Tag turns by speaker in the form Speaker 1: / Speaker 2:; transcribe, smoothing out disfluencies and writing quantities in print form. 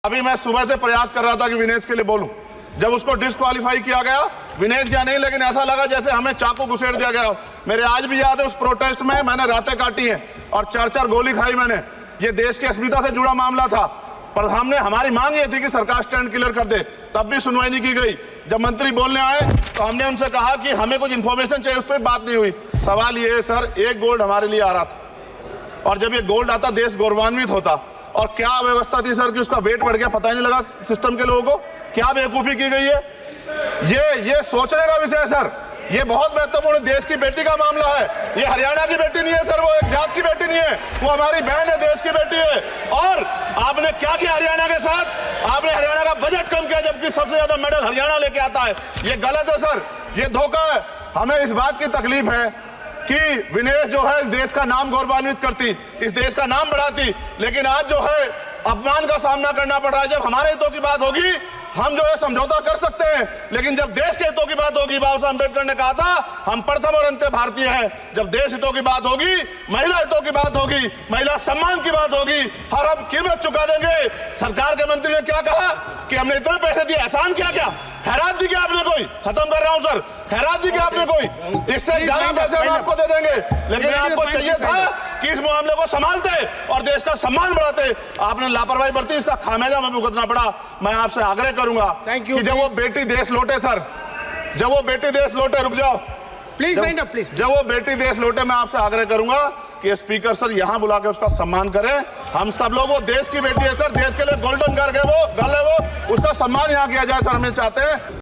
Speaker 1: अभी मैं सुबह से प्रयास कर रहा था कि विनेश के लिए बोलूं। जब उसको डिस्क्वालीफाई किया गया, विनेश या नहीं, लेकिन ऐसा लगा जैसे हमें चाकू घुसेड़ दिया गया। मेरे आज भी याद है उस प्रोटेस्ट में मैंने रातें काटी हैं और 4-4 गोली खाई मैंने। ये देश की अस्मिता से जुड़ा मामला था, पर हमने हमारी मांग ये थी कि सरकार स्टैंड क्लियर कर दे, तब भी सुनवाई नहीं की गई। जब मंत्री बोलने आए तो हमने उनसे कहा कि हमें कुछ इंफॉर्मेशन चाहिए, उस पर बात नहीं हुई। सवाल ये है सर, एक गोल्ड हमारे लिए आ रहा था और जब ये गोल्ड आता देश गौरवान्वित होता। और क्या व्यवस्था थी सर कि उसका वेट बढ़ गया, पता ही नहीं लगा सिस्टम के लोगों को। क्या बेवकूफी की गई है, ये सोचने का विषय है सर। ये बहुत महत्वपूर्ण, देश की बेटी का मामला है। ये हरियाणा की बेटी नहीं है सर, वो एक जात की बेटी नहीं है, वो हमारी बहन है, देश की बेटी है। और आपने क्या किया हरियाणा के साथ? आपने हरियाणा का बजट कम किया, जबकि सबसे ज्यादा मेडल हरियाणा लेके आता है। ये गलत है सर, ये धोखा है। हमें इस बात की तकलीफ है कि विनेश जो है देश का नाम गौरवान्वित करती, इस देश का नाम बढ़ाती, लेकिन आज जो है अपमान का सामना करना पड़ रहा है। जब हमारे हितों की बात होगी हम जो है समझौता कर सकते हैं, लेकिन जब देश के हितों की बात होगी, बाबा साहब अम्बेडकर ने कहा था हम प्रथम और अंत्य भारतीय हैं। जब देश हितों की बात होगी, महिला हितों की बात होगी, महिला सम्मान की बात होगी, हर हम कीमत चुका देंगे। सरकार के मंत्री ने क्या कहा कि हमने इतने पैसे दिए, एहसान क्या क्या, खैरात दी क्या आपने कोई? खत्म कर रहा हूं सर, खैरात दी क्या आपने कोई? इससे ज्यादा पैसे हम आपको दे देंगे, लेकिन आपको चाहिए था कि इस मामले को संभालते और देश का सम्मान बढ़ाते। आपने लापरवाही बरती, इसका खामियाजा हमें भुगतना पड़ा। मैं आपसे आग्रह करूंगा कि जब वो बेटी देश लौटे सर, जब वो बेटी देश लौटे, रुक जाओ प्लीज, प्लीज, जब वो बेटी देश लौटे, मैं आपसे आग्रह करूंगा कि स्पीकर सर यहां बुला के उसका सम्मान करें। हम सब लोग, वो देश की बेटी है सर, देश के लिए गोल्डन गर्ल है वो, उसका सम्मान यहां किया जाए सर, हमें चाहते हैं।